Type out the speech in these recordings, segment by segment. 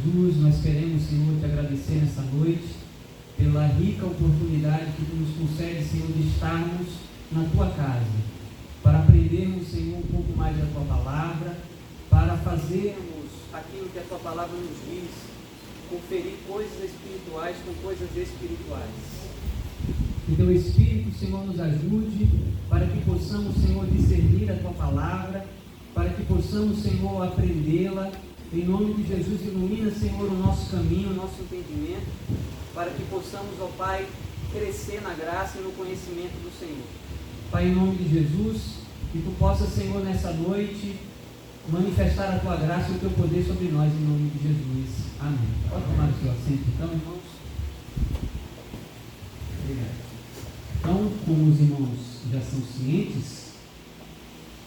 Jesus, nós queremos, Senhor, te agradecer nessa noite pela rica oportunidade que tu nos concede, Senhor, de estarmos na tua casa, para aprendermos, Senhor, um pouco mais da tua palavra, para fazermos aquilo que a tua palavra nos diz, conferir coisas espirituais com coisas espirituais. Que teu Espírito, Senhor, nos ajude para que possamos, Senhor, discernir a tua palavra, para que possamos, Senhor, aprendê-la. Em nome de Jesus, ilumina, Senhor, o nosso caminho, o nosso entendimento, para que possamos, ó Pai, crescer na graça e no conhecimento do Senhor. Pai, em nome de Jesus, que tu possas, Senhor, nessa noite, manifestar a tua graça e o teu poder sobre nós, em nome de Jesus. Amém. Pode tomar o seu assento, então, irmãos. Obrigado. Então, como os irmãos já são cientes,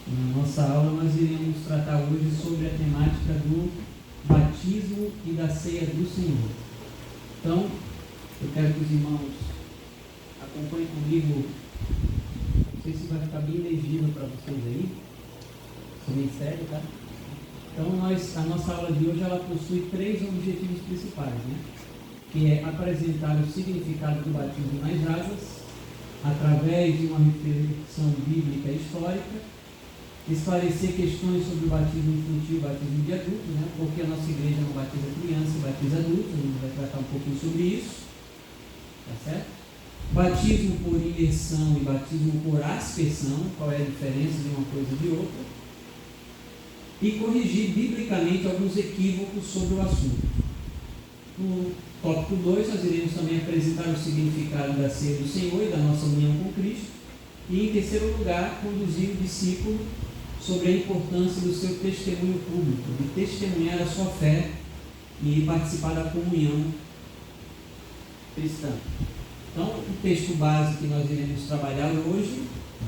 na nossa aula nós iremos tratar hoje sobre a temática do batismo e da ceia do Senhor. Então, eu quero que os irmãos acompanhem comigo. Não sei se vai ficar bem legível para vocês aí. Sou meio sério, tá? Então, a nossa aula de hoje ela possui 3 objetivos principais, né? Que é apresentar o significado do batismo nas águas, através de uma reflexão bíblica e histórica, esclarecer questões sobre o batismo infantil e o batismo de adultos, né? Porque a nossa igreja não batiza criança e batiza adultos, a gente vai tratar um pouquinho sobre isso, tá certo? Batismo por imersão e batismo por aspersão, qual é a diferença de uma coisa e de outra, e corrigir biblicamente alguns equívocos sobre o assunto. No tópico 2, nós iremos também apresentar o significado da ceia do Senhor e da nossa união com Cristo. E, em terceiro lugar, conduzir o discípulo sobre a importância do seu testemunho público, de testemunhar a sua fé e participar da comunhão cristã. Então, o texto base que nós iremos trabalhar hoje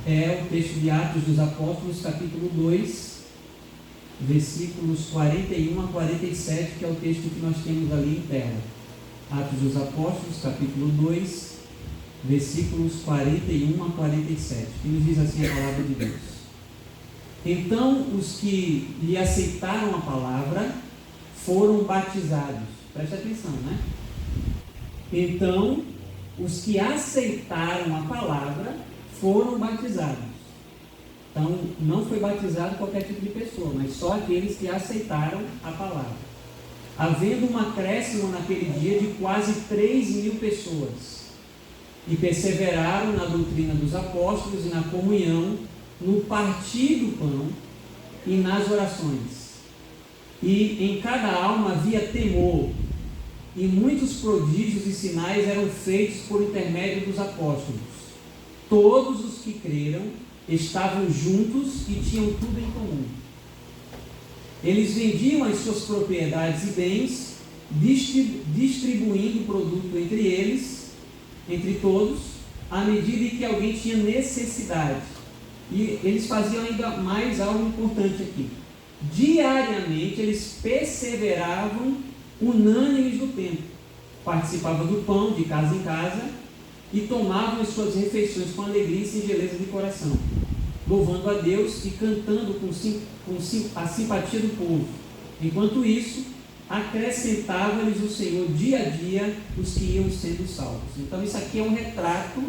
é o texto de Atos dos Apóstolos, capítulo 2, versículos 41 a 47, que é o texto que nós temos ali em tela. Atos dos Apóstolos, capítulo 2, versículos 41 a 47, que nos diz assim a palavra de Deus. Então, os que lhe aceitaram a palavra foram batizados. Presta atenção, né? Então, os que aceitaram a palavra foram batizados. Então, não foi batizado qualquer tipo de pessoa, mas só aqueles que aceitaram a palavra. Havendo um acréscimo naquele dia de quase 3.000 pessoas, e perseveraram na doutrina dos apóstolos e na comunhão, no partir do pão e nas orações. E em cada alma havia temor, e muitos prodígios e sinais eram feitos por intermédio dos apóstolos. Todos os que creram estavam juntos e tinham tudo em comum. Eles vendiam as suas propriedades e bens, distribuindo o produto entre eles, entre todos, à medida em que alguém tinha necessidade. E eles faziam ainda mais algo importante aqui. Diariamente eles perseveravam unânimes no templo, participavam do pão de casa em casa e tomavam as suas refeições com alegria e singeleza de coração, louvando a Deus e cantando com a simpatia do povo. Enquanto isso, acrescentava-lhes o Senhor dia a dia os que iam sendo salvos. Então isso aqui é um retrato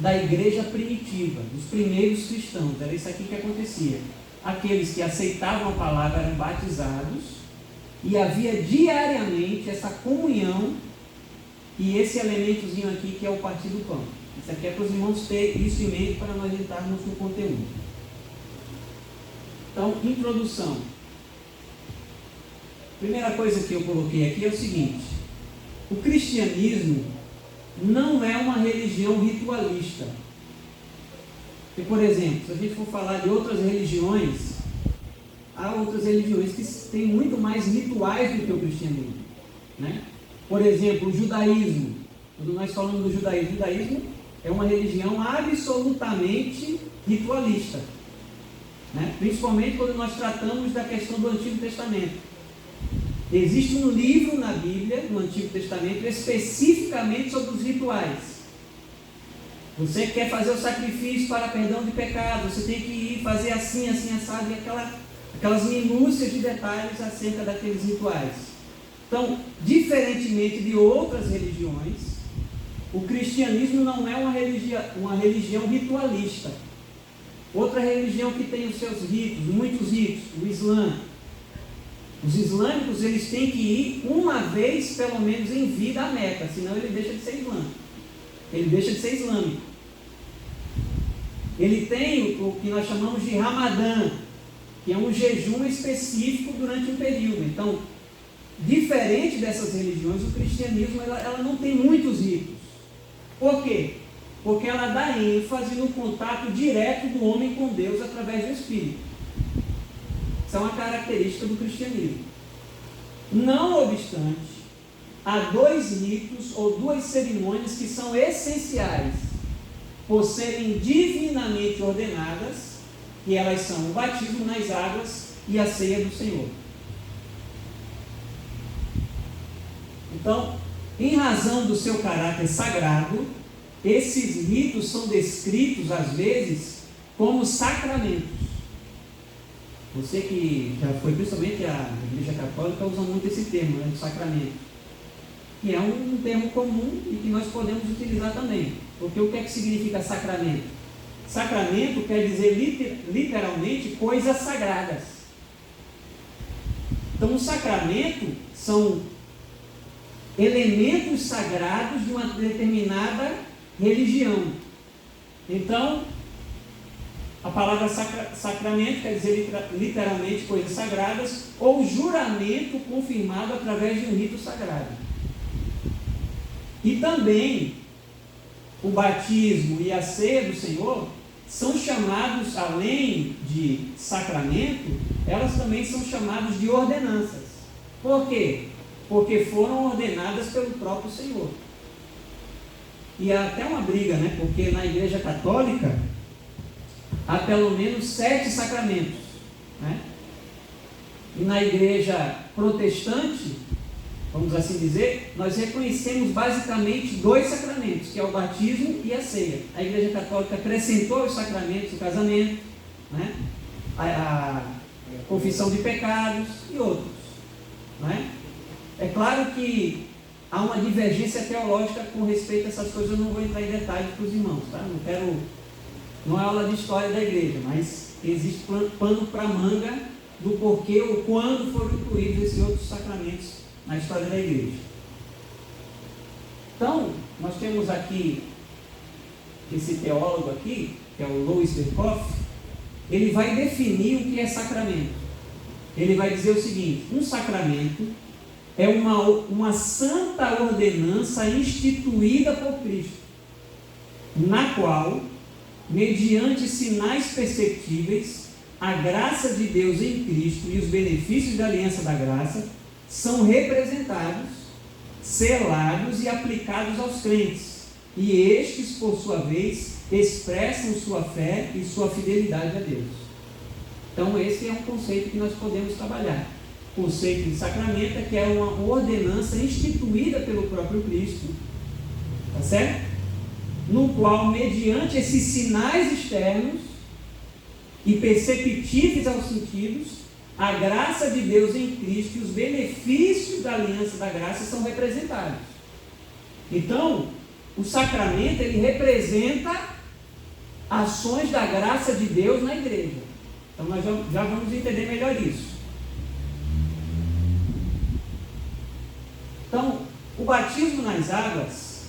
da igreja primitiva, dos primeiros cristãos. Era isso aqui que acontecia. Aqueles que aceitavam a palavra eram batizados, e havia diariamente essa comunhão e esse elementozinho aqui que é o partir do pão. Isso aqui é para os irmãos terem isso em mente para nós entrarmos no conteúdo. Então, introdução. Primeira coisa que eu coloquei aqui é o seguinte: o cristianismo não é uma religião ritualista. E, por exemplo, se a gente for falar de outras religiões, há outras religiões que têm muito mais rituais do que o cristianismo, né? Por exemplo, o judaísmo. Quando nós falamos do judaísmo, o judaísmo é uma religião absolutamente ritualista, né? Principalmente quando nós tratamos da questão do Antigo Testamento. Existe um livro na Bíblia, no Antigo Testamento, especificamente sobre os rituais. Você quer fazer o sacrifício para perdão de pecados, você tem que ir fazer assim, assim, assado, e aquelas minúcias de detalhes acerca daqueles rituais. Então, diferentemente de outras religiões, o cristianismo não é uma religião ritualista. Outra religião que tem os seus ritos, muitos ritos, o Islã. Os islâmicos, eles têm que ir uma vez, pelo menos, em vida à Meca, senão ele deixa de ser islâmico. Ele deixa de ser islâmico. Ele tem o que nós chamamos de Ramadã, que é um jejum específico durante um período. Então, diferente dessas religiões, o cristianismo ela não tem muitos ritos. Por quê? Porque ela dá ênfase no contato direto do homem com Deus através do Espírito. Isso é uma característica do cristianismo. Não obstante, há 2 ritos ou 2 cerimônias que são essenciais por serem divinamente ordenadas, e elas são o batismo nas águas e a ceia do Senhor. Então, em razão do seu caráter sagrado, esses ritos são descritos, às vezes, como sacramentos. Você que já foi, principalmente a Igreja Católica, usa muito esse termo, né, de sacramento. Que é um termo comum e que nós podemos utilizar também. Porque o que é que significa sacramento? Sacramento quer dizer literalmente coisas sagradas. Então, o sacramento são elementos sagrados de uma determinada religião. Então, a palavra sacramento quer dizer literalmente coisas sagradas ou juramento confirmado através de um rito sagrado. E também o batismo e a ceia do Senhor são chamados, além de sacramento, elas também são chamadas de ordenanças. Por quê? Porque foram ordenadas pelo próprio Senhor. E há até uma briga, né? Porque na Igreja Católica há pelo menos 7 sacramentos, né? E na Igreja Protestante, vamos assim dizer, nós reconhecemos basicamente 2 sacramentos, que é o batismo e a ceia. A Igreja Católica acrescentou os sacramentos, o casamento, né? a confissão de pecados e outros, né? É claro que há uma divergência teológica com respeito a essas coisas, eu não vou entrar em detalhes para os irmãos, tá? Não é aula de história da igreja, mas existe pano para manga do porquê ou quando foram incluídos esses outros sacramentos na história da igreja. Então, nós temos aqui esse teólogo aqui, que é o Louis Berkhoff, ele vai definir o que é sacramento. Ele vai dizer o seguinte: um sacramento é uma santa ordenança instituída por Cristo, na qual, mediante sinais perceptíveis, a graça de Deus em Cristo e os benefícios da aliança da graça são representados, selados e aplicados aos crentes, e estes, por sua vez, expressam sua fé e sua fidelidade a Deus. Então esse é um conceito que nós podemos trabalhar. O conceito de sacramento é que é uma ordenança instituída pelo próprio Cristo, tá certo? No qual, mediante esses sinais externos e perceptíveis aos sentidos, a graça de Deus em Cristo e os benefícios da aliança da graça são representados. Então, o sacramento, ele representa ações da graça de Deus na igreja. Então, nós já vamos entender melhor isso. Então, o batismo nas águas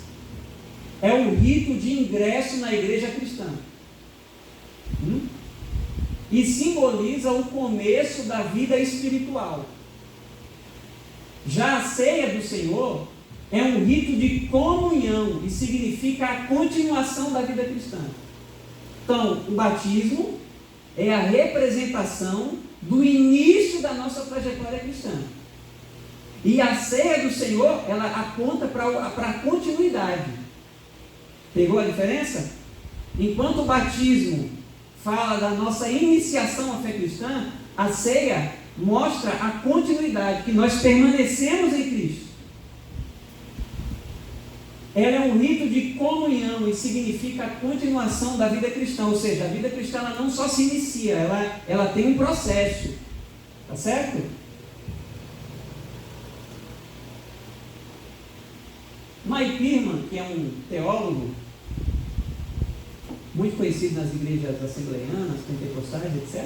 é um rito de ingresso na igreja cristã. E simboliza o começo da vida espiritual. Já a ceia do Senhor é um rito de comunhão e significa a continuação da vida cristã. Então, o batismo é a representação do início da nossa trajetória cristã. E a ceia do Senhor, ela aponta para a continuidade. Pegou a diferença? Enquanto o batismo fala da nossa iniciação à fé cristã, a ceia mostra a continuidade, que nós permanecemos em Cristo. Ela é um rito de comunhão e significa a continuação da vida cristã, ou seja, a vida cristã ela não só se inicia, ela tem um processo, tá certo? Mike Pirman, que é um teólogo muito conhecido nas igrejas assembleianas, pentecostais, etc.,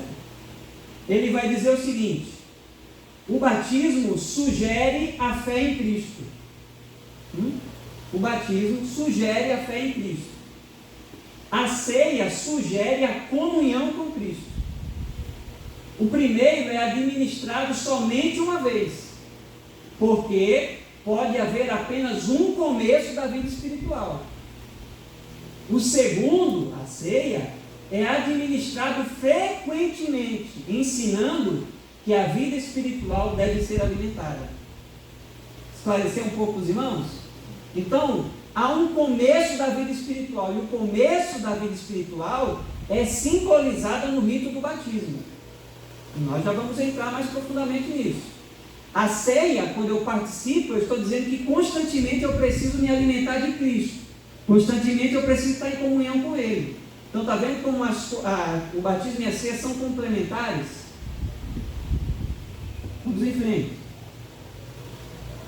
ele vai dizer o seguinte: o batismo sugere a fé em Cristo. O batismo sugere a fé em Cristo. A ceia sugere a comunhão com Cristo. O primeiro é administrado somente uma vez, porque pode haver apenas um começo da vida espiritual. O segundo, a ceia, é administrado frequentemente, ensinando que a vida espiritual deve ser alimentada. Esclarecer um pouco os irmãos? Então, há um começo da vida espiritual, e o começo da vida espiritual é simbolizado no rito do batismo. E nós já vamos entrar mais profundamente nisso. A ceia, quando eu participo, eu estou dizendo que constantemente eu preciso me alimentar de Cristo. Constantemente eu preciso estar em comunhão com Ele. Então, está vendo como o batismo e a ceia são complementares? Vamos em frente.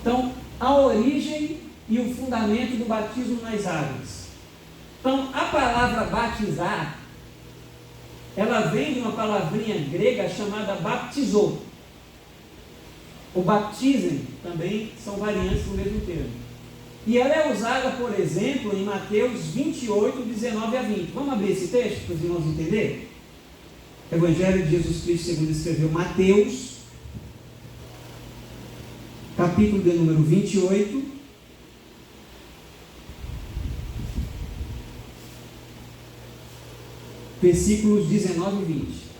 Então, a origem e o fundamento do batismo nas águas. Então, a palavra batizar, ela vem de uma palavrinha grega chamada baptizou. O baptism também são variantes do mesmo termo. E ela é usada, por exemplo, em Mateus 28, 19 a 20. Vamos abrir esse texto para os irmãos entenderem? Evangelho de Jesus Cristo segundo escreveu Mateus, capítulo de número 28, versículos 19 e 20.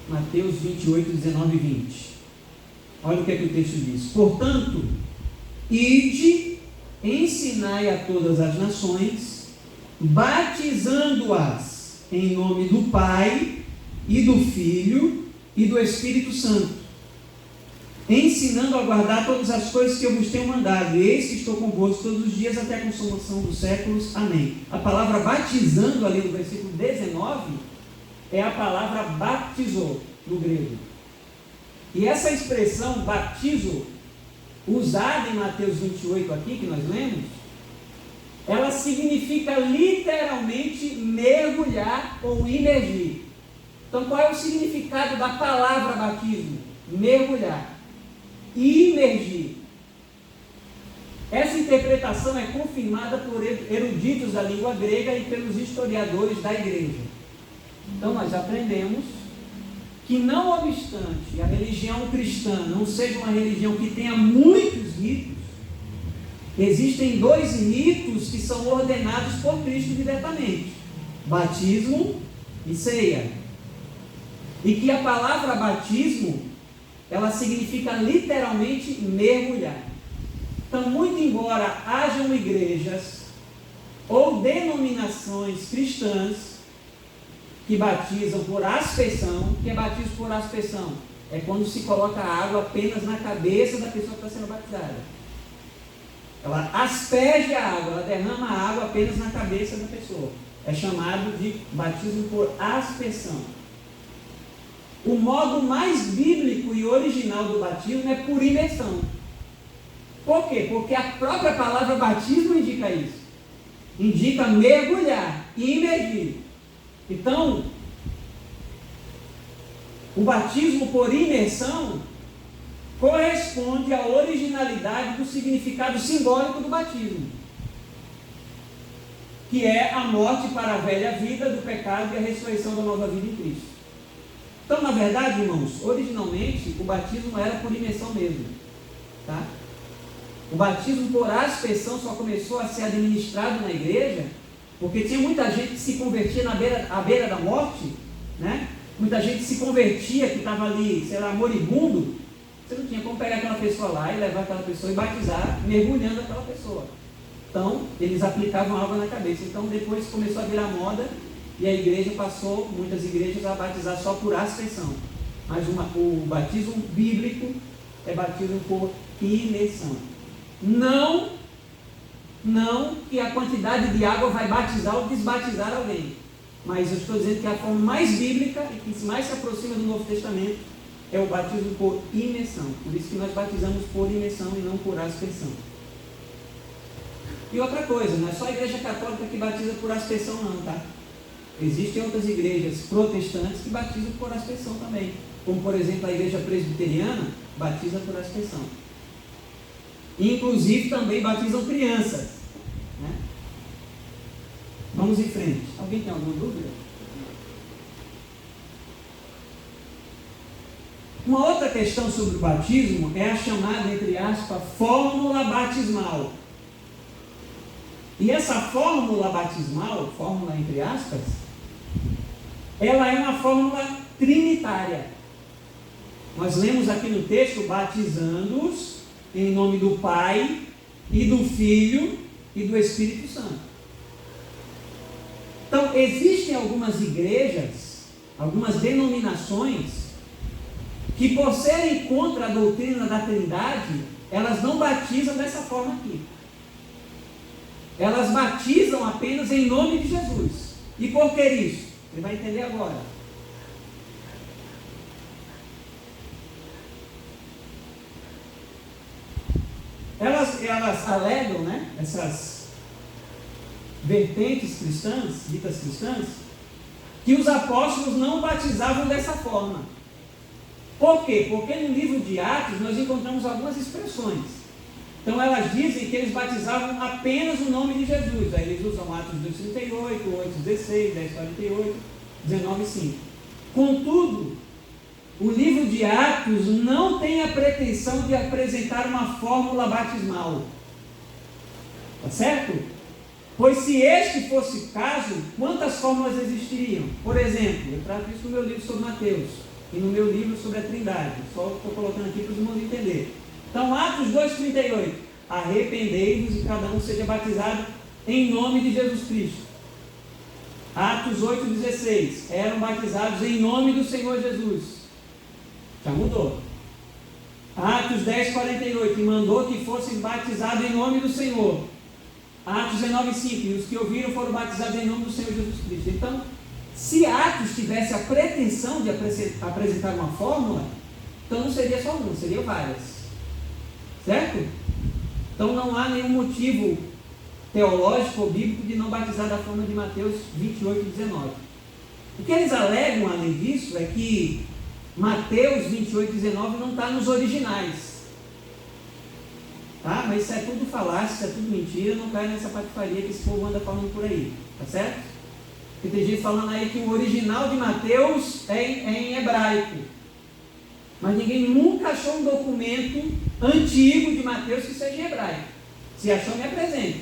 Mateus 28, 19 e 20. Olha o que é que o texto diz. Portanto, ide, ensinai a todas as nações, batizando-as em nome do Pai, e do Filho, e do Espírito Santo, ensinando a guardar todas as coisas que eu vos tenho mandado, e eis que estou convosco todos os dias até a consumação dos séculos. Amém. A palavra batizando, ali no versículo 19, é a palavra baptizou, no grego. E essa expressão baptizo, usada em Mateus 28 aqui, que nós lemos, ela significa literalmente mergulhar ou imergir. Então, qual é o significado da palavra batismo? Mergulhar, imergir. Essa interpretação é confirmada por eruditos da língua grega e pelos historiadores da igreja. Então, nós aprendemos que, não obstante a religião cristã não seja uma religião que tenha muitos ritos, existem dois ritos que são ordenados por Cristo diretamente: batismo e ceia. E que a palavra batismo, ela significa literalmente mergulhar. Então, muito embora hajam igrejas ou denominações cristãs que batizam por aspersão. O que é batismo por aspersão? É quando se coloca a água apenas na cabeça da pessoa que está sendo batizada. Ela asperge a água, ela derrama a água apenas na cabeça da pessoa. É chamado de batismo por aspersão. O modo mais bíblico e original do batismo é por imersão. Por quê? Porque a própria palavra batismo indica isso. Indica mergulhar, imergir. Então, o batismo por imersão corresponde à originalidade do significado simbólico do batismo, que é a morte para a velha vida do pecado e a ressurreição da nova vida em Cristo. Então, na verdade, irmãos, originalmente o batismo era por imersão mesmo, tá? O batismo por aspersão só começou a ser administrado na igreja porque tinha muita gente que se convertia à beira da morte, né? Muita gente se convertia que estava ali, sei lá, moribundo. Você não tinha como pegar aquela pessoa lá e levar aquela pessoa e batizar, mergulhando aquela pessoa. Então, eles aplicavam água na cabeça. Então, depois começou a virar moda e a igreja passou, muitas igrejas, a batizar só por aspersão. Mas o batismo bíblico é batismo por imersão. Não que a quantidade de água vai batizar ou desbatizar alguém. mas eu estou dizendo que a forma mais bíblica e que mais se aproxima do Novo Testamento é o batismo por imersão. Por isso que nós batizamos por imersão e não por aspersão. E outra coisa, não é só a igreja católica que batiza por aspersão não, tá? Existem outras igrejas protestantes que batizam por aspersão também. Como, por exemplo, a igreja presbiteriana batiza por aspersão. Inclusive, também batizam crianças. Né? Vamos em frente. Alguém tem alguma dúvida? Uma outra questão sobre o batismo é a chamada, entre aspas, fórmula batismal. E essa fórmula batismal, fórmula entre aspas, ela é uma fórmula trinitária. Nós lemos aqui no texto, batizando-os em nome do Pai, e do Filho, e do Espírito Santo. Então, existem algumas igrejas, algumas denominações, que por serem contra a doutrina da Trindade, elas não batizam dessa forma aqui. Elas batizam apenas em nome de Jesus. E por que isso? Você vai entender agora. Elas alegam, né, essas vertentes cristãs, ditas cristãs, que os apóstolos não batizavam dessa forma. Por quê? Porque no livro de Atos nós encontramos algumas expressões. Então elas dizem que eles batizavam apenas o nome de Jesus. Aí eles usam Atos 2,38, 8,16, 10,48, 19,5. Contudo, o livro de Atos não tem a pretensão de apresentar uma fórmula batismal. Tá certo? Pois se este fosse o caso, quantas fórmulas existiriam? Por exemplo, eu trato isso no meu livro sobre Mateus e no meu livro sobre a Trindade. Só estou colocando aqui para os irmãos entenderem. Então, Atos 2,38. Arrependei-vos e cada um seja batizado em nome de Jesus Cristo. Atos 8,16. Eram batizados em nome do Senhor Jesus. Já mudou. Atos 10,48. E mandou que fossem batizados em nome do Senhor. Atos 19,5. E os que ouviram foram batizados em nome do Senhor Jesus Cristo. Então, se Atos tivesse a pretensão de apresentar uma fórmula, então não seria só uma, seriam várias. Certo? Então não há nenhum motivo teológico ou bíblico de não batizar da forma de Mateus 28,19. O que eles alegam, além disso, é que Mateus 28,19 não está nos originais. Tá? Mas isso é tudo falácia, isso é tudo mentira, não cai nessa patifaria que esse povo anda falando por aí. Tá certo? Porque tem gente falando aí que o original de Mateus é em hebraico. Mas ninguém nunca achou um documento antigo de Mateus que seja em hebraico. Se achou, me apresente.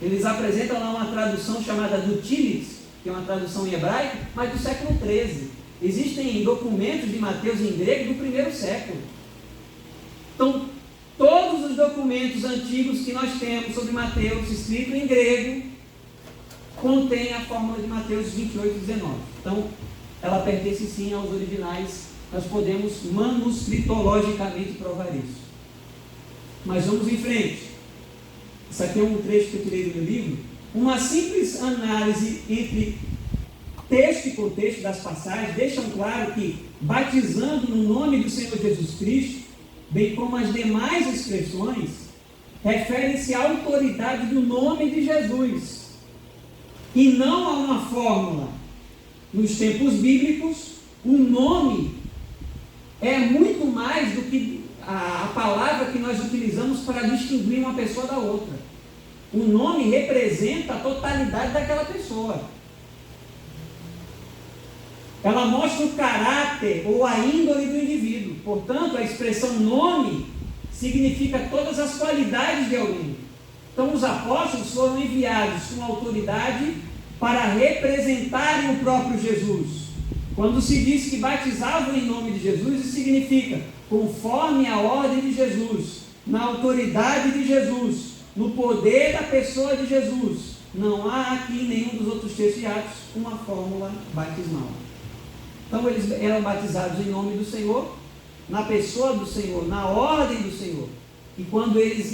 Eles apresentam lá uma tradução chamada do Tílides, que é uma tradução em hebraico, mas do século XIII. Existem documentos de Mateus em grego do primeiro século. Então, todos os documentos antigos que nós temos sobre Mateus, escrito em grego, contém a fórmula de Mateus 28,19. Então, ela pertence sim aos originais. Nós podemos manuscritologicamente provar isso. Mas vamos em frente. Isso aqui é um trecho que eu tirei do meu livro. Uma simples análise entre texto e contexto das passagens deixam claro que, batizando no nome do Senhor Jesus Cristo, bem como as demais expressões, referem-se à autoridade do nome de Jesus, e não a uma fórmula. Nos tempos bíblicos, o nome é muito mais do que a palavra que nós utilizamos para distinguir uma pessoa da outra. O nome representa a totalidade daquela pessoa. Ela mostra o caráter ou a índole do indivíduo. Portanto, a expressão nome significa todas as qualidades de alguém. Então, os apóstolos foram enviados com autoridade para representarem o próprio Jesus. Quando se diz que batizavam em nome de Jesus, isso significa conforme a ordem de Jesus, na autoridade de Jesus, no poder da pessoa de Jesus. Não há aqui em nenhum dos outros textos de Atos uma fórmula batismal. Então eles eram batizados em nome do Senhor, na pessoa do Senhor, na ordem do Senhor. E quando eles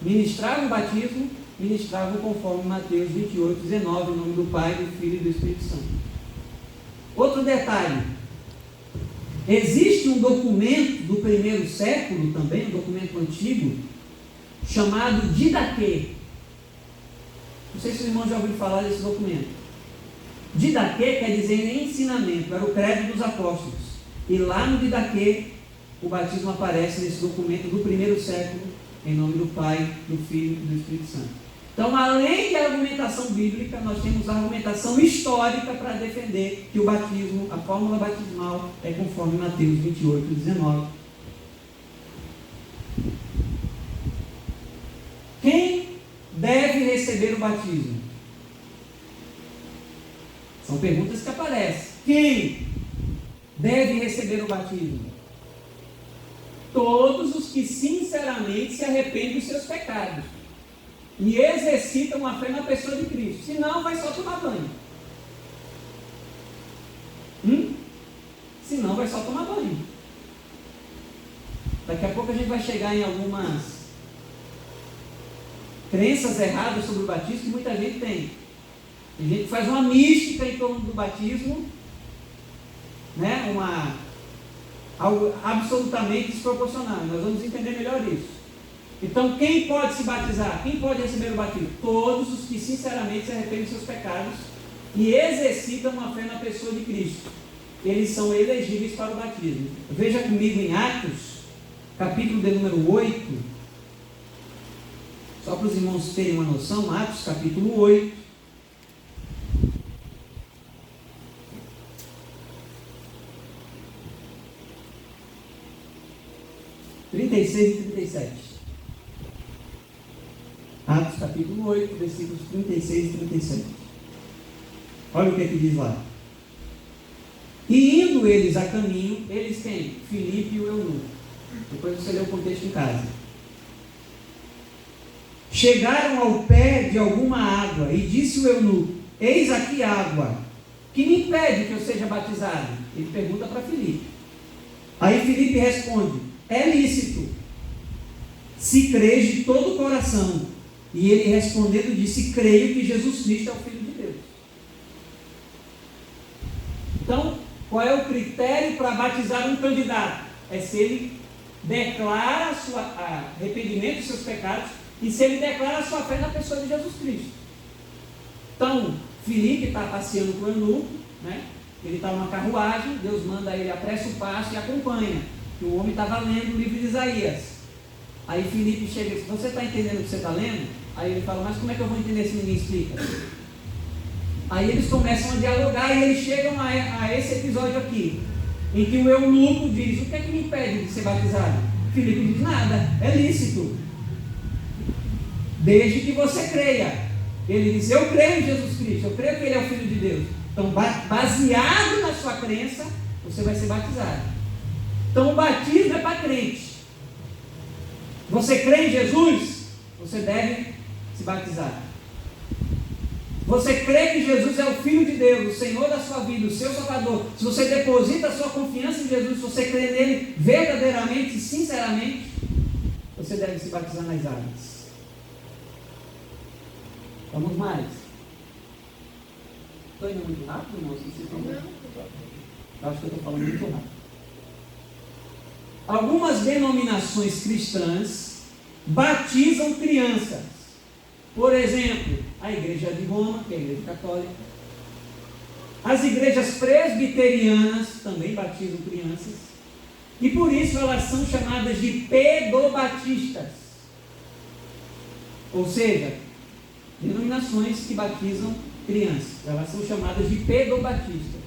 ministravam o batismo, ministravam conforme Mateus 28, 19, em nome do Pai, do Filho e do Espírito Santo. Outro detalhe, existe um documento do primeiro século também, um documento antigo, chamado Didaquê. Não sei se os irmãos já ouviram falar desse documento. Didaquê quer dizer ensinamento, era o credo dos apóstolos. E lá no Didaquê, o batismo aparece nesse documento do primeiro século, em nome do Pai, do Filho e do Espírito Santo. Então, além da argumentação bíblica, nós temos a argumentação histórica para defender que o batismo, a fórmula batismal, é conforme Mateus 28, 19. Quem deve receber o batismo? São perguntas que aparecem. Quem deve receber o batismo? Todos os que sinceramente se arrependem dos seus pecados e exercitam a fé na pessoa de Cristo. Senão, vai só tomar banho. Senão, vai só tomar banho. Daqui a pouco a gente vai chegar em algumas crenças erradas sobre o batismo que muita gente tem. A gente faz uma mística em torno do batismo, né? Algo absolutamente desproporcional. Nós vamos entender melhor isso. Então, quem pode se batizar? Quem pode receber o batismo? Todos os que sinceramente se arrependem dos seus pecados e exercitam a fé na pessoa de Cristo. Eles são elegíveis para o batismo. Veja comigo em Atos, capítulo de número 8. Só para os irmãos terem uma noção, Atos, capítulo 8. E 37. Atos capítulo 8, versículos 36 e 37. Olha o que diz lá. E indo eles a caminho, eles quem? Filipe e o eunuco. Depois você lê o contexto em casa. Chegaram ao pé de alguma água, e disse o eunuco: eis aqui água, que me impede que eu seja batizado? Ele pergunta para Filipe. Aí Filipe responde: é lícito, se crês de todo o coração. E ele respondendo disse: creio que Jesus Cristo é o Filho de Deus. Então, qual é o critério para batizar um candidato? É se ele declara arrependimento dos seus pecados e se ele declara a sua fé na pessoa de Jesus Cristo. Então, Filipe está passeando com o eunuco, né? Ele está numa carruagem, Deus manda ele, apressa o passo e acompanha. Que o homem estava lendo o livro de Isaías. Aí Filipe chega e diz: você está entendendo o que você está lendo? Aí ele fala: mas como é que eu vou entender se ninguém explica? Aí eles começam a dialogar e eles chegam a esse episódio aqui, em que o eunuco diz: o que é que me impede de ser batizado? Filipe diz: nada, é lícito, desde que você creia. Ele diz: eu creio em Jesus Cristo, eu creio que Ele é o Filho de Deus. Então, baseado na sua crença, você vai ser batizado. Então, o batismo é para crente. Você crê em Jesus? Você deve se batizar. Você crê que Jesus é o Filho de Deus, o Senhor da sua vida, o seu Salvador. Se você deposita a sua confiança em Jesus, se você crê nele verdadeiramente e sinceramente, você deve se batizar nas águas. Vamos mais. Estou indo muito rápido, irmão? Eu acho que eu estou falando muito rápido. Algumas denominações cristãs batizam crianças. Por exemplo, a Igreja de Roma, que é a Igreja Católica. As igrejas presbiterianas também batizam crianças. E por isso elas são chamadas de pedobatistas. Ou seja, denominações que batizam crianças. Elas são chamadas de pedobatistas.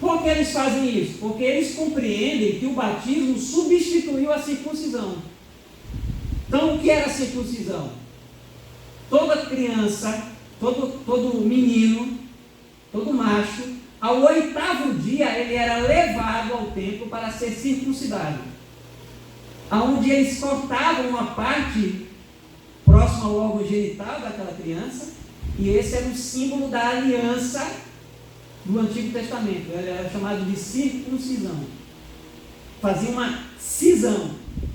Por que eles fazem isso? Porque eles compreendem que o batismo substituiu a circuncisão. Então, o que era a circuncisão? Toda criança, todo menino, todo macho, ao 8º dia, ele era levado ao templo para ser circuncidado. Onde eles cortavam uma parte próxima ao órgão genital daquela criança, e esse era o símbolo da aliança do Antigo Testamento. Ele era chamado de circuncisão. Fazia uma cisão,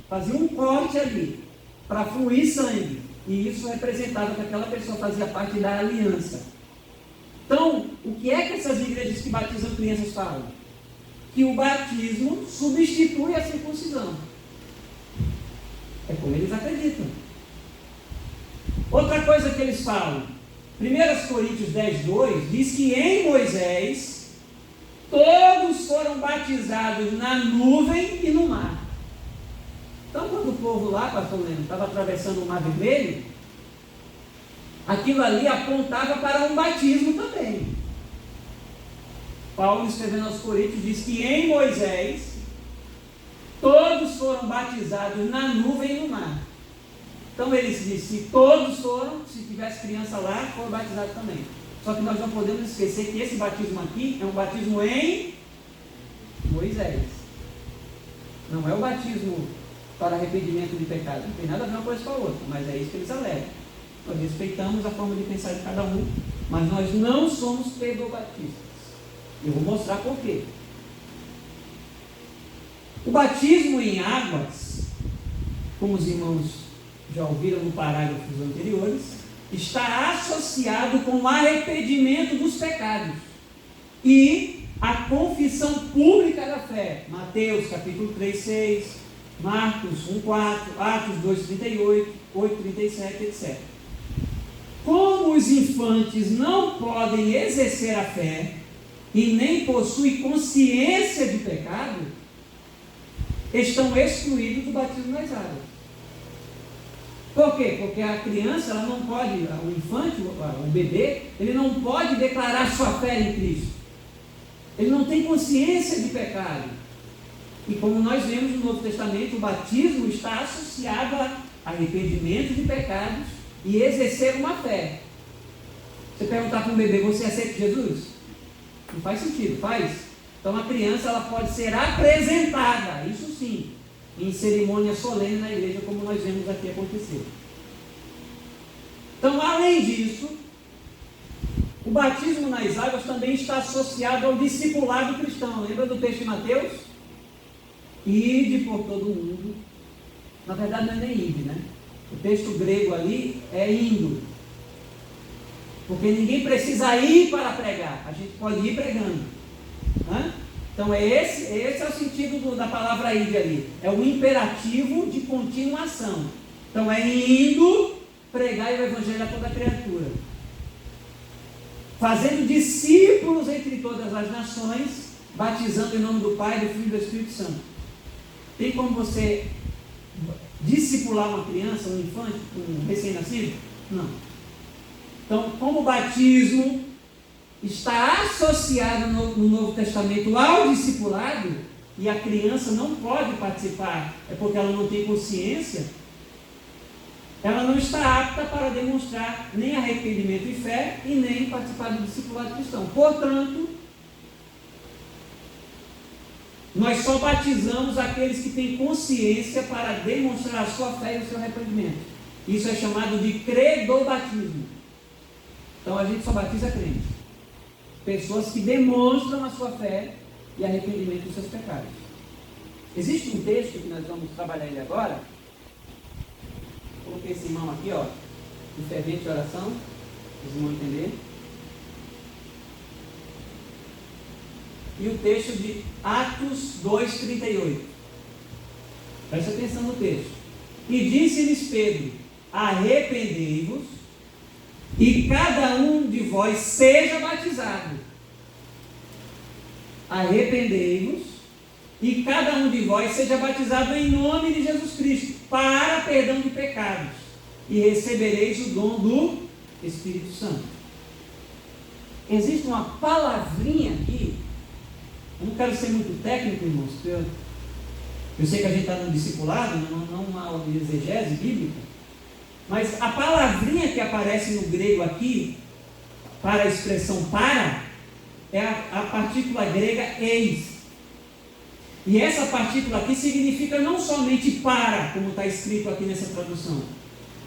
fazia um corte ali, para fluir sangue. e isso representava que aquela pessoa fazia parte da aliança. Então, o que é que essas igrejas que batizam crianças falam? Que o batismo substitui a circuncisão. É como eles acreditam. Outra coisa que eles falam, 1 Coríntios 10:2 diz que em Moisés todos foram batizados na nuvem e no mar. Então, quando o povo lá, pastor Leno, estava atravessando o Mar Vermelho, aquilo ali apontava para um batismo também. Paulo, escrevendo aos Coríntios, diz que em Moisés todos foram batizados na nuvem e no mar. Então ele se diz, se todos foram, se tivesse criança lá, foram batizados também. Só que nós não podemos esquecer que esse batismo aqui é um batismo em Moisés. Não é o batismo para arrependimento de pecado. Não tem nada a ver uma coisa com a outra, mas é isso que eles alegam. Nós respeitamos a forma de pensar de cada um, mas nós não somos pedobatistas. Eu vou mostrar por quê. O batismo em águas, como os irmãos já ouviram no parágrafos anteriores, está associado com o arrependimento dos pecados e a confissão pública da fé. Mateus capítulo 3:6, Marcos 1:4, Atos 2:38, 8:37, etc. Como os infantes não podem exercer a fé e nem possuem consciência de pecado, estão excluídos do batismo nas águas. Por quê? Porque a criança, ela não pode, o infante, o bebê, ele não pode declarar sua fé em Cristo. Ele não tem consciência de pecado. E como nós vemos no Novo Testamento, o batismo está associado a arrependimento de pecados e exercer uma fé. Você perguntar para um bebê, você aceita Jesus? Não faz sentido, faz? Então a criança, ela pode ser apresentada, isso sim, em cerimônia solene na igreja, como nós vemos aqui acontecer. Então, além disso, o batismo nas águas também está associado ao discipulado cristão. Lembra do texto de Mateus? Ide por todo o mundo. Na verdade não é nem ide, né? O texto grego ali é indo. Porque ninguém precisa ir para pregar. A gente pode ir pregando. Então esse é o sentido da palavra ide ali. É um imperativo de continuação. Então é indo pregar o evangelho a toda criatura. Fazendo discípulos entre todas as nações, batizando em nome do Pai, do Filho e do Espírito Santo. Tem como você discipular uma criança, um infante, um recém-nascido? Não. Então, como o batismo está associado no Novo Testamento ao discipulado, e a criança não pode participar, é porque ela não tem consciência, ela não está apta para demonstrar nem arrependimento e fé, e nem participar do discipulado cristão. Portanto, nós só batizamos aqueles que têm consciência para demonstrar a sua fé e o seu arrependimento. Isso é chamado de credobatismo. Então a gente só batiza crente. Pessoas que demonstram a sua fé e arrependimento dos seus pecados. Existe um texto que nós vamos trabalhar ele agora. Coloquei esse irmão aqui, ó, de fervente oração, vocês vão entender. E o texto de Atos 2:38. Presta atenção no texto. E disse-lhes Pedro: arrependei-vos, e cada um de vós seja batizado. Arrependei-vos, e cada um de vós seja batizado em nome de Jesus Cristo, para perdão de pecados, e recebereis o dom do Espírito Santo. Existe uma palavrinha aqui. Eu não quero ser muito técnico, irmãos, eu sei que a gente está no discipulado, não uma aula de exegese bíblica, mas a palavrinha que aparece no grego aqui, para a expressão para, é a partícula grega eis. E essa partícula aqui significa não somente para, como está escrito aqui nessa tradução,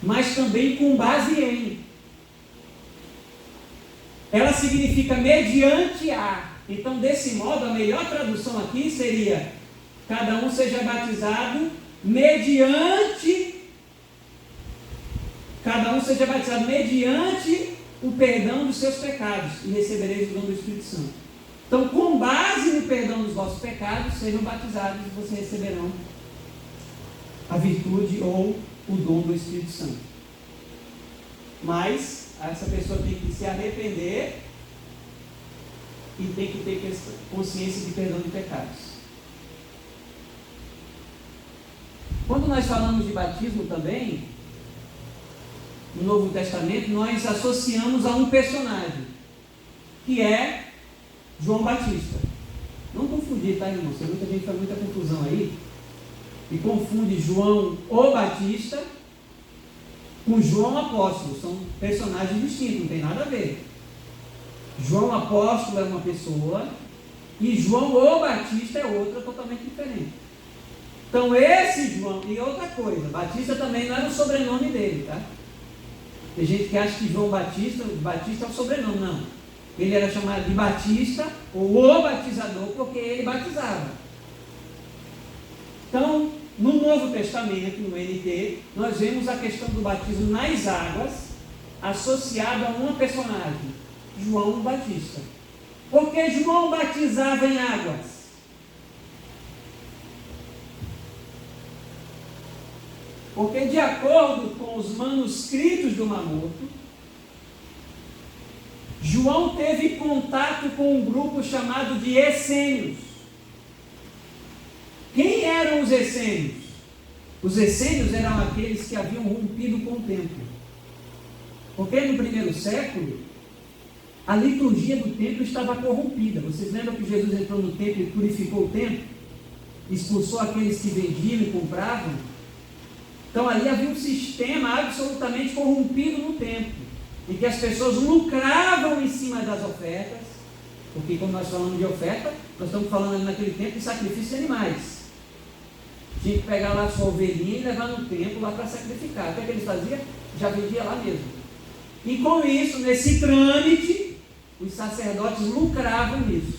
mas também com base em. Ela significa mediante a. Então, desse modo, a melhor tradução aqui seria: cada um seja batizado mediante cada um seja batizado mediante o perdão dos seus pecados, e recebereis o dom do Espírito Santo. Então, com base no perdão dos vossos pecados, sejam batizados e vocês receberão a virtude ou o dom do Espírito Santo. Mas essa pessoa tem que se arrepender e tem que ter consciência de perdão de pecados. Quando nós falamos de batismo também, no Novo Testamento, nós associamos a um personagem, que é João Batista. Não confundir, tá, irmãos? Muita gente faz muita confusão aí e confunde João o Batista com João Apóstolo. São personagens distintos, não tem nada a ver. João Apóstolo é uma pessoa e João o Batista é outra, totalmente diferente. Então esse João, e outra coisa, Batista também não era o sobrenome dele, tá? Tem gente que acha que João Batista é o sobrenome, não. Ele era chamado de Batista, ou o batizador, porque ele batizava. Então, no Novo Testamento, no NT, nós vemos a questão do batismo nas águas, associado a uma personagem, João Batista. Porque João batizava em águas. Porque, de acordo com os manuscritos do Mar Morto, João teve contato com um grupo chamado de essênios. Quem eram os essênios? Os essênios eram aqueles que haviam rompido com o templo. Porque no primeiro século, a liturgia do templo estava corrompida. Vocês lembram que Jesus entrou no templo e purificou o templo? Expulsou aqueles que vendiam e compravam? Então ali havia um sistema absolutamente corrompido no templo, em que as pessoas lucravam em cima das ofertas, porque quando nós falamos de oferta, nós estamos falando ali naquele tempo de sacrifício de animais. Tinha que pegar lá a sua ovelhinha e levar no templo lá para sacrificar. O que é que eles faziam? Já vendia lá mesmo. E com isso, nesse trâmite, os sacerdotes lucravam nisso.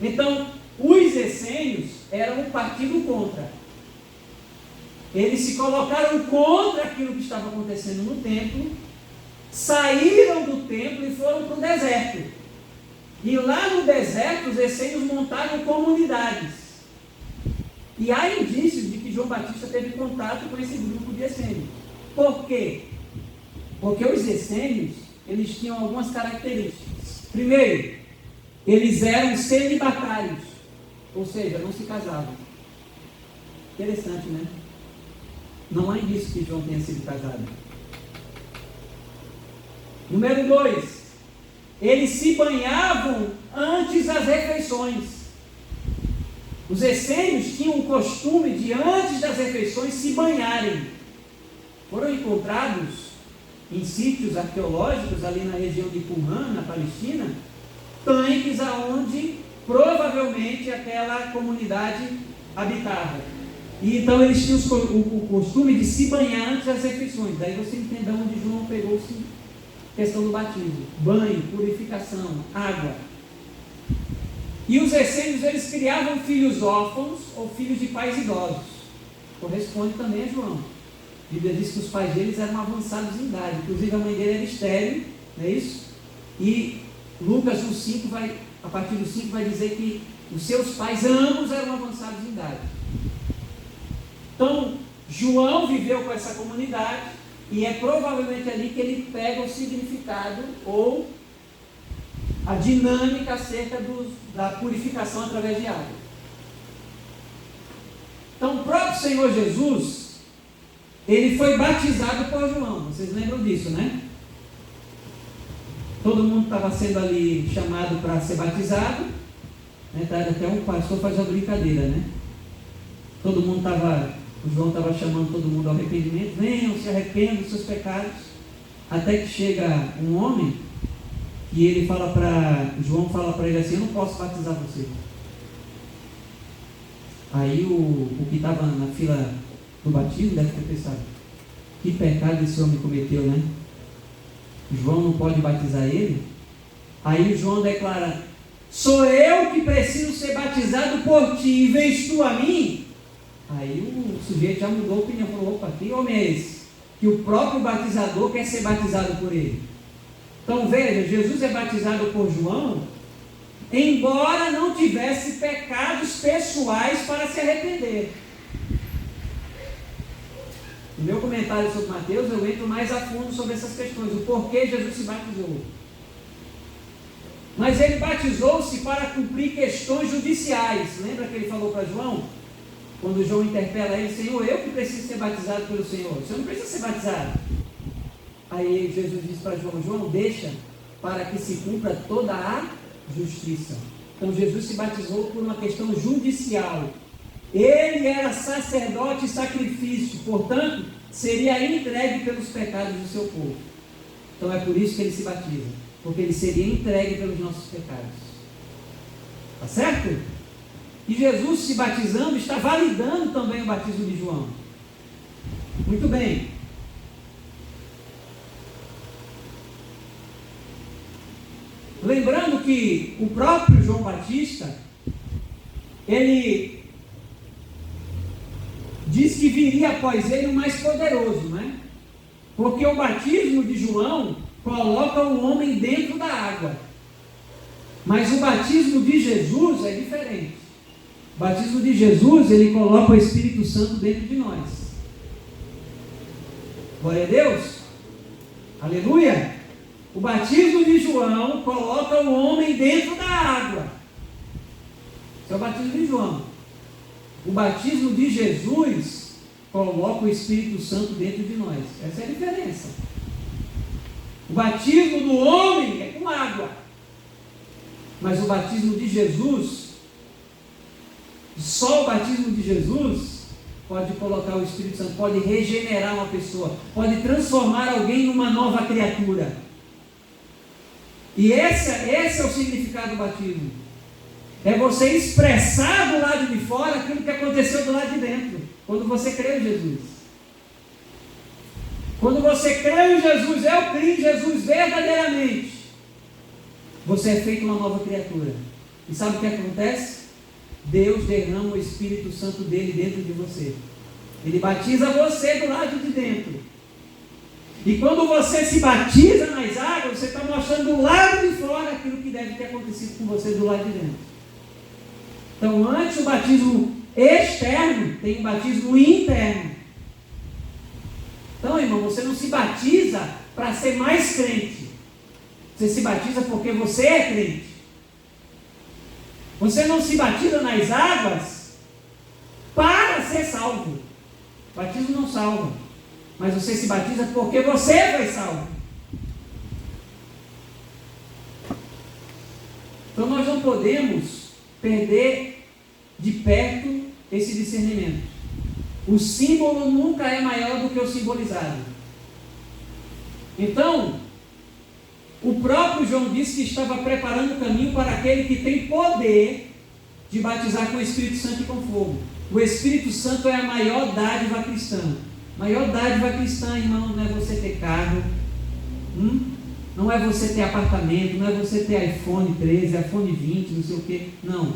Então, os essênios eram um partido contra. Eles se colocaram contra aquilo que estava acontecendo no templo, saíram do templo e foram para o deserto. E lá no deserto, os essênios montaram comunidades. E há indícios de que João Batista teve contato com esse grupo de essênios. Por quê? Porque os essênios, eles tinham algumas características. Primeiro, eles eram celibatários, ou seja, não se casavam. Interessante, né? Não há indício que João tenha sido casado. Número 2, eles se banhavam antes das refeições. Os essênios tinham o costume de, antes das refeições, se banharem. Foram encontrados em sítios arqueológicos, ali na região de Qumran, na Palestina, tanques aonde provavelmente aquela comunidade habitava. E então eles tinham o costume de se banhar antes das refeições. Daí você entende onde João pegou-se a questão do batismo. Banho, purificação, água. E os essênios, eles criavam filhos órfãos ou filhos de pais idosos. Corresponde também a João. A Bíblia diz que os pais deles eram avançados em idade. Inclusive a mãe dele era estéril, não é isso? E Lucas no 5 a partir do 5 vai dizer que os seus pais ambos eram avançados em idade. Então, João viveu com essa comunidade e é provavelmente ali que ele pega o significado ou a dinâmica acerca da purificação através de água. Então, o próprio Senhor Jesus, ele foi batizado por João. Vocês lembram disso, né? Todo mundo estava sendo ali chamado para ser batizado, né? Até um pastor faz uma brincadeira, né? Todo mundo o João estava chamando todo mundo ao arrependimento. Venham, se arrependam dos seus pecados. Até que chega um homem e ele João fala para ele assim: eu não posso batizar você. Aí o que estava na fila do batismo deve ter pensado: que pecado esse homem cometeu, né? João não pode batizar ele. Aí o João declara: sou eu que preciso ser batizado por ti e vens tu a mim? Aí o sujeito já mudou a opinião, falou: opa, que homem é esse? que o próprio batizador quer ser batizado por ele. Então veja, Jesus é batizado por João, embora não tivesse pecados pessoais para se arrepender. No meu comentário sobre Mateus, eu entro mais a fundo sobre essas questões, o porquê Jesus se batizou. Mas ele batizou-se para cumprir questões judiciais. Lembra que ele falou para João? Quando João interpela ele: Senhor, eu que preciso ser batizado pelo Senhor. O Senhor não precisa ser batizado. Aí Jesus disse para João: João, deixa para que se cumpra toda a justiça. Então Jesus se batizou por uma questão judicial. Ele era sacerdote e sacrifício, portanto, seria entregue pelos pecados do seu povo. Então é por isso que ele se batiza, porque ele seria entregue pelos nossos pecados. Tá certo? E Jesus se batizando está validando também o batismo de João. Muito bem. Lembrando que o próprio João Batista, ele diz que viria após ele o mais poderoso, né? Porque o batismo de João coloca o homem dentro da água. Mas o batismo de Jesus é diferente. O batismo de Jesus, ele coloca o Espírito Santo dentro de nós. Glória a Deus. Aleluia. O batismo de João coloca o homem dentro da água. Esse é o batismo de João. O batismo de Jesus coloca o Espírito Santo dentro de nós. Essa é a diferença. O batismo do homem é com água. Mas o batismo de Jesus, só o batismo de Jesus pode colocar o Espírito Santo, pode regenerar uma pessoa, pode transformar alguém numa nova criatura. E esse é o significado do batismo. É você expressar do lado de fora aquilo que aconteceu do lado de dentro, quando você crê em Jesus. Quando você crê em Jesus, eu creio em Jesus verdadeiramente, você é feito uma nova criatura. E sabe o que acontece? Deus derrama o Espírito Santo dele dentro de você. Ele batiza você do lado de dentro. E quando você se batiza nas águas, você está mostrando do lado de fora aquilo que deve ter acontecido com você do lado de dentro. Então, antes o batismo externo, tem o batismo interno. Então, irmão, você não se batiza para ser mais crente. Você se batiza porque você é crente. Você não se batiza nas águas para ser salvo. O batismo não salva. Mas você se batiza porque você foi salvo. Então nós não podemos perder de perto esse discernimento. O símbolo nunca é maior do que o simbolizado. Então, o próprio João disse que estava preparando o caminho para aquele que tem poder de batizar com o Espírito Santo e com fogo. O Espírito Santo é a maior dádiva cristã. A maior dádiva cristã, irmão, não é você ter carro, não é você ter apartamento, não é você ter iPhone 13, iPhone 20, não sei o quê. Não.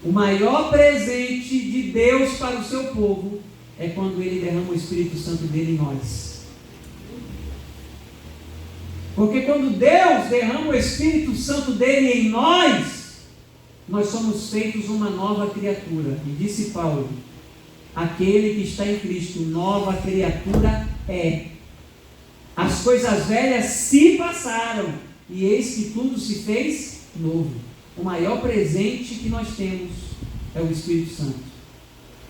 O maior presente de Deus para o seu povo é quando Ele derrama o Espírito Santo dele em nós. Porque quando Deus derrama o Espírito Santo dele em nós, nós somos feitos uma nova criatura. E disse Paulo: aquele que está em Cristo, nova criatura é. As coisas velhas se passaram, e eis que tudo se fez novo. O maior presente que nós temos é o Espírito Santo.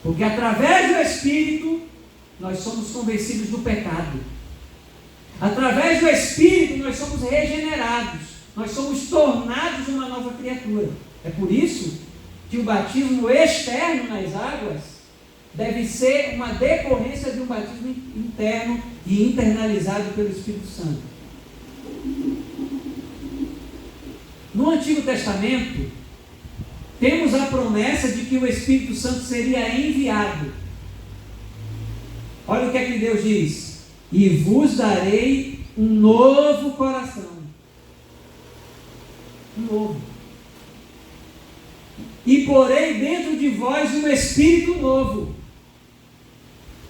Porque através do Espírito, nós somos convencidos do pecado. Através do Espírito, nós somos regenerados. Nós somos tornados uma nova criatura. É por isso que o batismo externo nas águas deve ser uma decorrência de um batismo interno e internalizado pelo Espírito Santo. No Antigo Testamento, temos a promessa de que o Espírito Santo seria enviado. Olha o que é que Deus diz: e vos darei um novo coração. Um novo. E porei dentro de vós um espírito novo.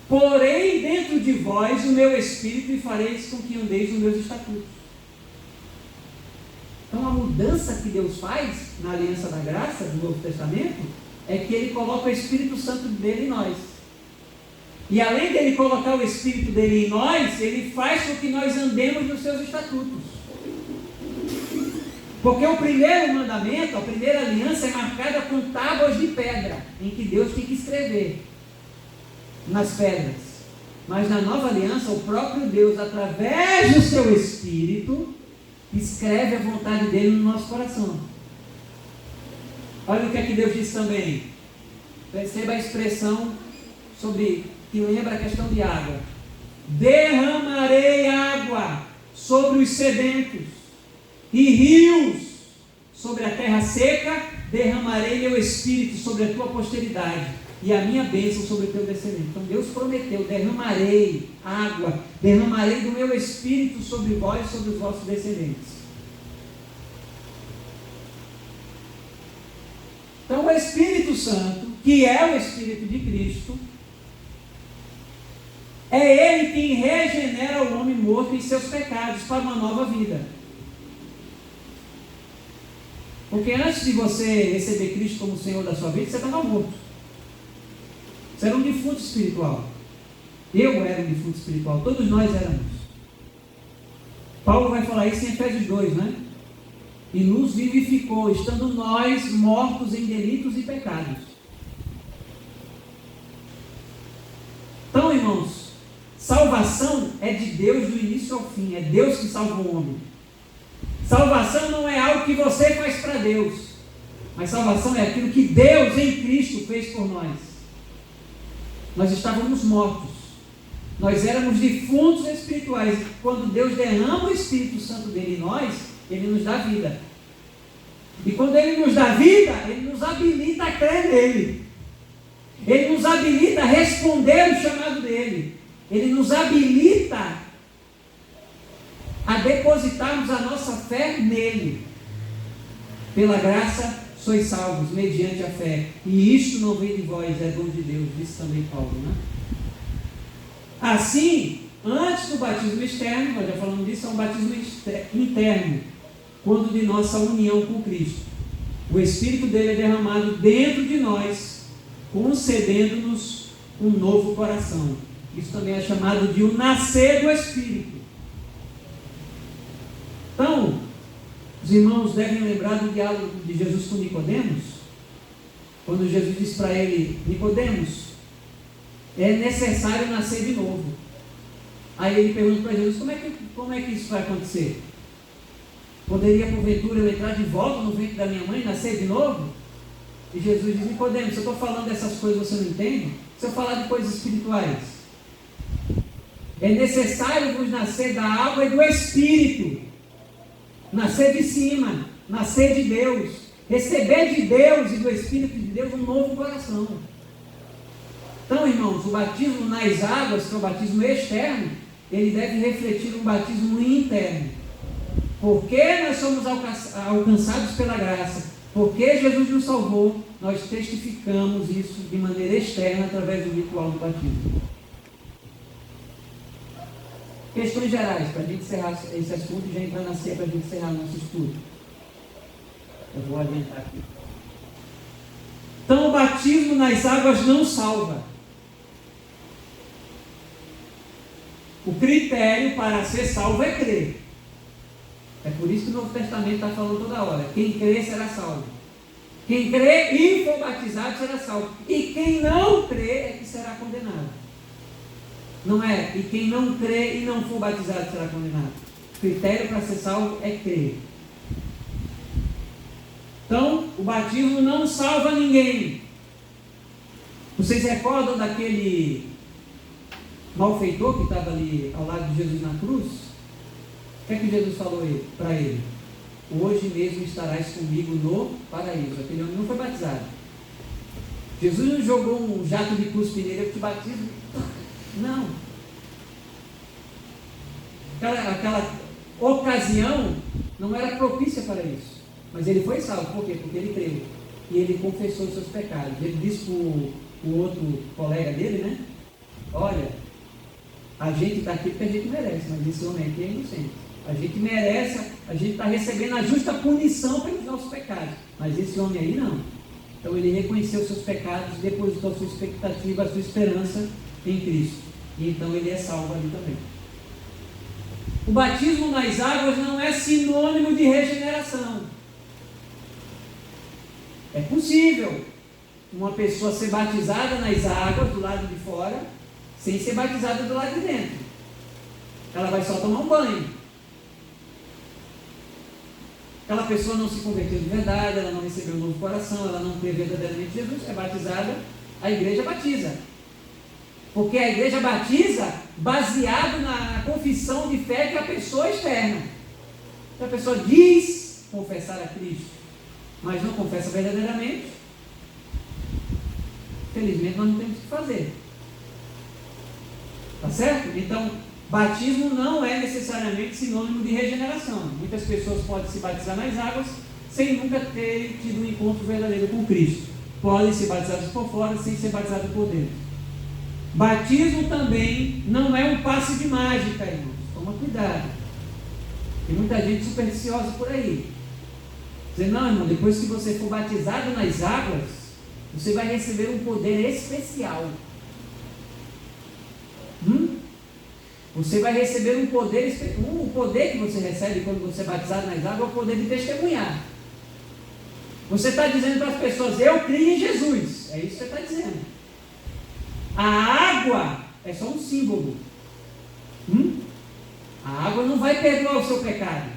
porei dentro de vós o meu Espírito e fareis com que andeis nos meus estatutos. Então a mudança que Deus faz na aliança da graça do Novo Testamento é que Ele coloca o Espírito Santo dele em nós. E além dele colocar o Espírito dele em nós, Ele faz com que nós andemos nos seus estatutos. Porque o primeiro mandamento, a primeira aliança é marcada com tábuas de pedra, em que Deus tem que escrever nas pedras. Mas na nova aliança, o próprio Deus, através do seu Espírito, escreve a vontade dele no nosso coração. Olha o que é que Deus diz também. Perceba a expressão que lembra a questão de água. Derramarei água sobre os sedentos e rios sobre a terra seca. Derramarei meu Espírito sobre a tua posteridade e a minha bênção sobre o teu descendente. Então Deus prometeu: derramarei água, derramarei do meu Espírito sobre vós e sobre os vossos descendentes. Então o Espírito Santo, que é o Espírito de Cristo, é Ele quem regenera o homem morto em seus pecados para uma nova vida. Porque antes de você receber Cristo como Senhor da sua vida, você estava morto. Você era um defunto espiritual. Eu era um defunto espiritual. Todos nós éramos. Paulo vai falar isso em Efésios 2, né? E nos vivificou, estando nós mortos em delitos e pecados. Então, irmãos, salvação é de Deus do início ao fim. É Deus que salva o homem. Salvação não é algo que você faz para Deus, mas salvação é aquilo que Deus em Cristo fez por nós. Nós estávamos mortos, nós éramos defuntos espirituais. Quando Deus derrama o Espírito Santo dele em nós, Ele nos dá vida. E quando Ele nos dá vida, Ele nos habilita a crer nele. Ele nos habilita a responder o chamado dele. Ele nos habilita a depositarmos a nossa fé nele. Pela graça sois salvos, mediante a fé. E isto não vem de vós, é dom de Deus, disse também Paulo, né? Assim, antes do batismo externo, nós já falamos disso, é um batismo interno, quando de nossa união com Cristo. O Espírito dele é derramado dentro de nós, concedendo-nos um novo coração. Isso também é chamado de o nascer do Espírito. Então, os irmãos devem lembrar do diálogo de Jesus com Nicodemos, quando Jesus disse para ele: Nicodemos, é necessário nascer de novo. Aí ele pergunta para Jesus: como é que isso vai acontecer? Poderia porventura eu entrar de volta no ventre da minha mãe e nascer de novo? E Jesus diz: Nicodemos, se eu estou falando dessas coisas você não entende? Se eu falar de coisas espirituais, é necessário vos nascer da água e do Espírito. Nascer de cima, nascer de Deus, receber de Deus e do Espírito de Deus um novo coração. Então, irmãos, o batismo nas águas, que é o batismo externo, ele deve refletir um batismo interno. Porque nós somos alcançados pela graça, porque Jesus nos salvou, nós testificamos isso de maneira externa através do ritual do batismo. Questões gerais, para a gente encerrar esse assunto e já entrar na ceia para a gente encerrar nosso estudo. Eu vou adiantar aqui. Então, o batismo nas águas não salva. O critério para ser salvo é crer. É por isso que o Novo Testamento está falando toda hora: quem crê será salvo. Quem crê e for batizado será salvo. E quem não crê é que será condenado. Não é? E quem não crê e não for batizado será condenado. O critério para ser salvo é crer. Então, o batismo não salva ninguém. Vocês recordam daquele malfeitor que estava ali ao lado de Jesus na cruz? O que é que Jesus falou para ele? Hoje mesmo estarás comigo no paraíso. Aquele homem não foi batizado. Jesus não jogou um jato de cuspe nele: eu te batizo. Não. Aquela ocasião não era propícia para isso. Mas ele foi salvo. Por quê? Porque ele creu. E ele confessou os seus pecados. Ele disse para o outro colega dele, né? olha, a gente está aqui porque a gente merece, mas esse homem aqui é inocente. A gente merece, a gente está recebendo a justa punição pelos nossos pecados, mas esse homem aí não. Então ele reconheceu os seus pecados, depositou a sua expectativa, a sua esperança em Cristo. E então ele é salvo ali também. O batismo nas águas não é sinônimo de regeneração. É possível uma pessoa ser batizada nas águas do lado de fora, sem ser batizada do lado de dentro. Ela vai só tomar um banho. Aquela pessoa não se converteu de verdade, ela não recebeu um novo coração, ela não crê verdadeiramente em Jesus, é batizada, a igreja batiza. Porque a igreja batiza baseado na confissão de fé que a pessoa externa. Se a pessoa diz confessar a Cristo, mas não confessa verdadeiramente, felizmente nós não temos o que fazer. Tá certo? Então, batismo não é necessariamente sinônimo de regeneração. Muitas pessoas podem se batizar nas águas sem nunca terem tido um encontro verdadeiro com Cristo. Podem ser batizados por fora sem ser batizados por dentro. Batismo também não é um passe de mágica, irmãos. Toma cuidado. Tem muita gente supersticiosa por aí. Dizendo, não, irmão, depois que você for batizado nas águas, você vai receber um poder especial. Você vai receber um poder, o poder que você recebe quando você é batizado nas águas é o poder de testemunhar. Você está dizendo para as pessoas, eu creio em Jesus. É isso que você está dizendo. A água é só um símbolo. A água não vai perdoar o seu pecado.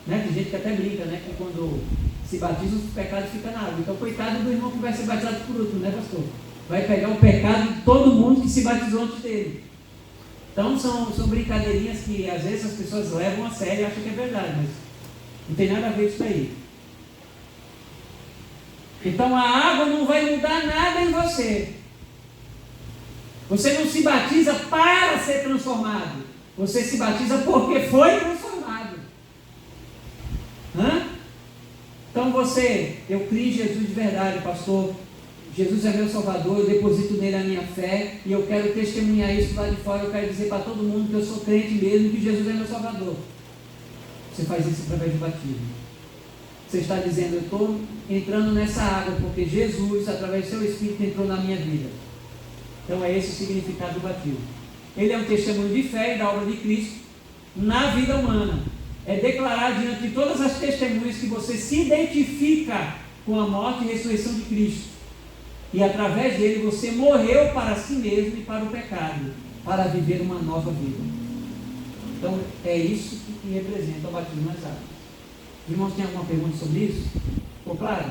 Né? Tem gente que até brinca, né? Que quando se batiza, os pecados ficam na água. Então, coitado do irmão que vai ser batizado por último, né, pastor? Vai pegar o pecado de todo mundo que se batizou antes dele. Então são brincadeirinhas que às vezes as pessoas levam a sério e acham que é verdade, mas não tem nada a ver com isso aí. Então a água não vai mudar nada em você. Você não se batiza para ser transformado. Você se batiza porque foi transformado. Então eu criei em Jesus de verdade, pastor. Jesus é meu Salvador, eu deposito nele a minha fé e eu quero testemunhar isso lá de fora. Eu quero dizer para todo mundo que eu sou crente mesmo, que Jesus é meu Salvador. Você faz isso através do batismo. Você está dizendo, eu estou entrando nessa água porque Jesus, através do seu Espírito, entrou na minha vida. Então é esse o significado do batismo. Ele é um testemunho de fé e da obra de Cristo na vida humana. É declarar diante de todas as testemunhas que você se identifica com a morte e ressurreição de Cristo. E através dele você morreu para si mesmo e para o pecado, para viver uma nova vida. Então é isso que representa o batismo nas águas. Os irmãos têm alguma pergunta sobre isso? Ficou claro?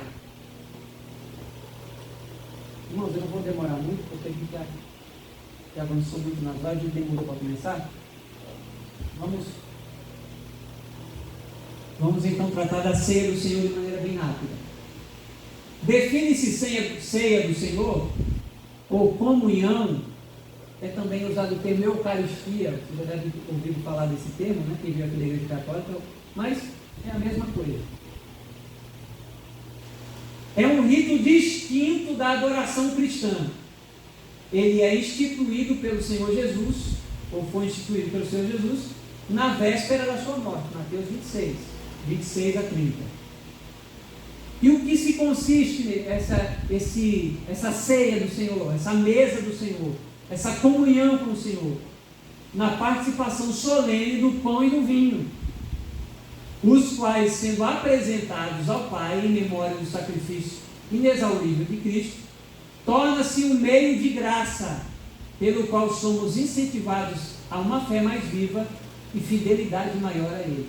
Irmãos, eu não vou demorar muito, porque a gente já avançou muito nas horas, a gente demorou para começar. Vamos então tratar da ceia do Senhor de maneira bem rápida. Define-se ceia do Senhor, ou comunhão, é também usado o termo Eucaristia. Você já deve ter ouvido falar desse termo, né? Quem viu aqui da Igreja Católica, mas é a mesma coisa. É um rito distinto da adoração cristã. Ele é instituído pelo Senhor Jesus, ou foi instituído pelo Senhor Jesus, na véspera da sua morte, Mateus 26 a 30. E o que se consiste essa ceia do Senhor, essa mesa do Senhor, essa comunhão com o Senhor? Na participação solene do pão e do vinho, os quais, sendo apresentados ao Pai em memória do sacrifício inexaurível de Cristo, torna-se um meio de graça, pelo qual somos incentivados a uma fé mais viva e fidelidade maior a Ele.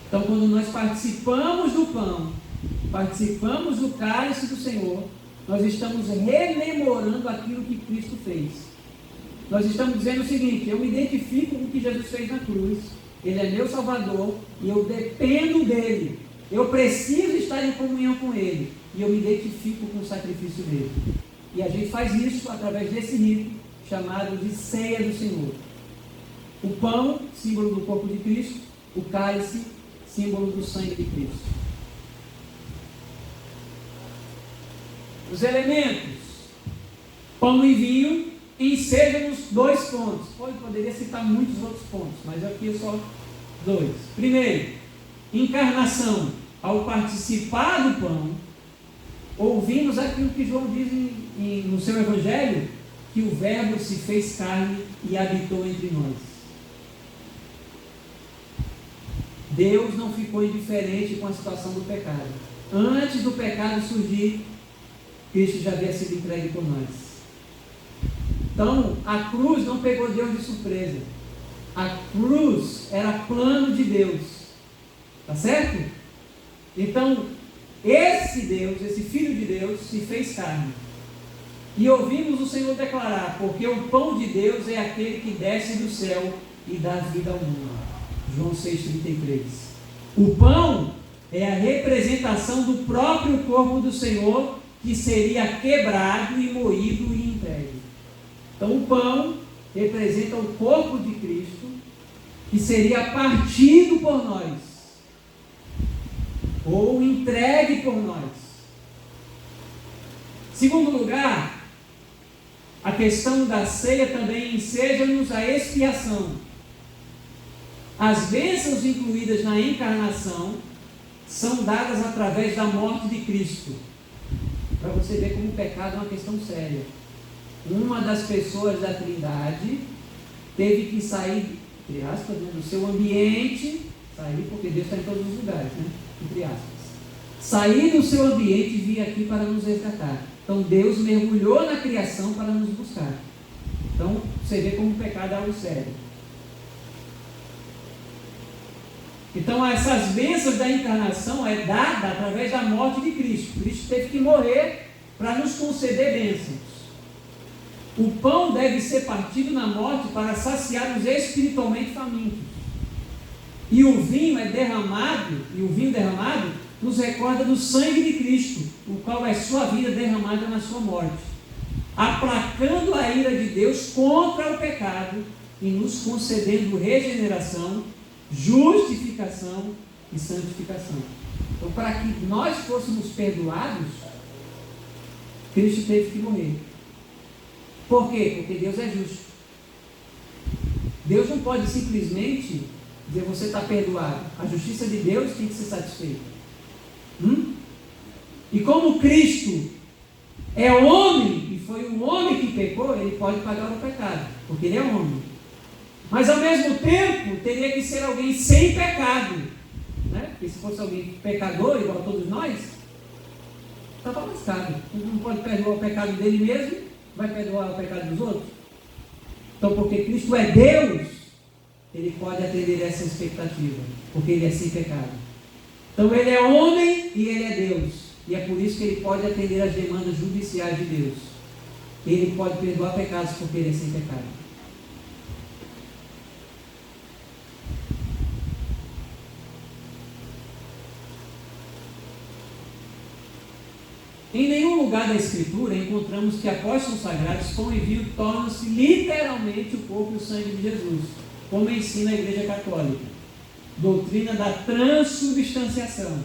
Então, quando nós participamos do pão, participamos do cálice do Senhor, nós estamos rememorando aquilo que Cristo fez. Nós estamos dizendo o seguinte: eu me identifico com o que Jesus fez na cruz, Ele é meu Salvador e eu dependo dEle. Eu preciso estar em comunhão com Ele e eu me identifico com o sacrifício dEle. E a gente faz isso através desse rito chamado de ceia do Senhor. O pão, símbolo do corpo de Cristo; o cálice, símbolo do sangue de Cristo. Os elementos: pão e vinho enseja-nos 2 pontos. Poderia citar muitos outros pontos, mas aqui é só 2. Primeiro, encarnação. Ao participar do pão, ouvimos aquilo que João diz no seu Evangelho, que o Verbo se fez carne e habitou entre nós. Deus não ficou indiferente com a situação do pecado. Antes do pecado surgir, Cristo já havia sido entregue por nós. Então, a cruz não pegou Deus de surpresa. A cruz era plano de Deus. Tá certo? Então, esse Deus, esse Filho de Deus, se fez carne. E ouvimos o Senhor declarar: porque o pão de Deus é aquele que desce do céu e dá vida ao mundo. João 6,33. O pão é a representação do próprio corpo do Senhor, que seria quebrado e moído e entregue. Então, o pão representa o corpo de Cristo, que seria partido por nós, ou entregue por nós. Segundo lugar, a questão da ceia também enseja-nos a expiação. As bênçãos incluídas na encarnação são dadas através da morte de Cristo. Para você ver como o pecado é uma questão séria. Uma das pessoas da Trindade teve que sair, entre aspas, do seu ambiente, sair porque Deus está em todos os lugares, né? Entre aspas. Sair do seu ambiente e vir aqui para nos resgatar. Então Deus mergulhou na criação para nos buscar. Então você vê como o pecado é algo sério. Então essas bênçãos da encarnação é dada através da morte de Cristo. Cristo teve que morrer para nos conceder bênçãos. O pão deve ser partido na morte para saciar os espiritualmente famintos. E o vinho derramado nos recorda do sangue de Cristo, o qual é sua vida derramada na sua morte, aplacando a ira de Deus contra o pecado e nos concedendo regeneração, justificação e santificação. Então, para que nós fôssemos perdoados, Cristo teve que morrer. Por quê? Porque Deus é justo. Deus não pode simplesmente dizer: você está perdoado. A justiça de Deus tem que ser satisfeita. E como Cristo é homem, e foi o homem que pecou, ele pode pagar o pecado, porque ele é homem. Mas ao mesmo tempo, teria que ser alguém sem pecado, né? Porque se fosse alguém pecador, igual a todos nós, estava lascado. Não pode perdoar o pecado dele mesmo, vai perdoar o pecado dos outros? Então, porque Cristo é Deus, ele pode atender essa expectativa, porque ele é sem pecado. Então ele é homem e ele é Deus, e é por isso que ele pode atender às demandas judiciais de Deus. Ele pode perdoar pecados porque ele é sem pecado. Em nenhum lugar da Escritura encontramos que após consagrados, pão e vinho tornam-se literalmente o corpo e o sangue de Jesus, como ensina a Igreja Católica. Doutrina da transubstanciação,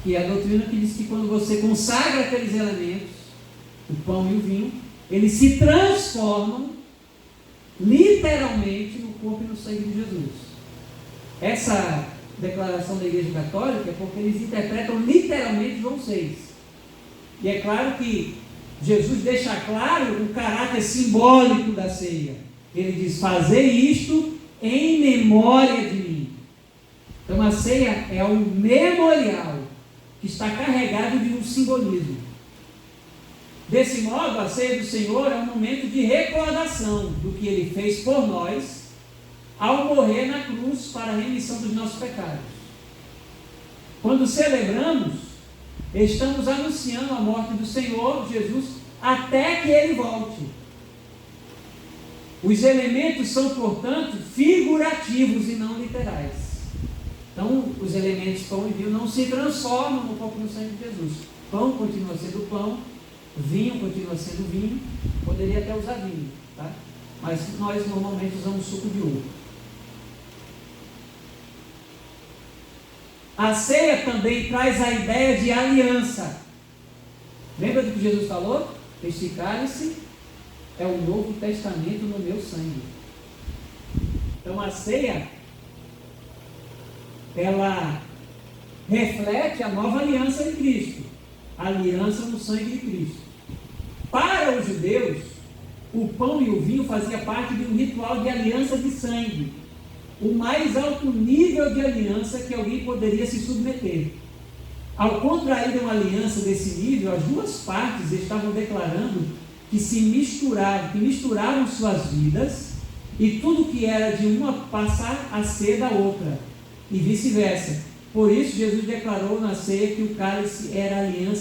que é a doutrina que diz que quando você consagra aqueles elementos, o pão e o vinho, eles se transformam literalmente no corpo e no sangue de Jesus. Essa declaração da Igreja Católica é porque eles interpretam literalmente João 6. E é claro que Jesus deixa claro o caráter simbólico da ceia. Ele diz: fazer isto em memória de mim. Então a ceia é um memorial que está carregado de um simbolismo. Desse modo, a ceia do Senhor é um momento de recordação do que Ele fez por nós ao morrer na cruz para a remissão dos nossos pecados. Quando celebramos, estamos anunciando a morte do Senhor Jesus até que Ele volte. Os elementos são, portanto, figurativos e não literais. Então, os elementos pão e vinho não se transformam no corpo e no sangue de Jesus. Pão continua sendo pão, vinho continua sendo vinho. Poderia até usar vinho, tá? Mas nós normalmente usamos suco de uva. A ceia também traz a ideia de aliança. Lembra do que Jesus falou? Este cálice é o Novo Testamento no meu sangue. Então a ceia, ela reflete a nova aliança em Cristo, a aliança no sangue de Cristo. Para os judeus, o pão e o vinho faziam parte de um ritual de aliança de sangue, o mais alto nível de aliança que alguém poderia se submeter. Ao contrair uma aliança desse nível, as duas partes estavam declarando que misturaram suas vidas, e tudo que era de uma passar a ser da outra, e vice-versa. Por isso Jesus declarou na ceia que o cálice era a aliança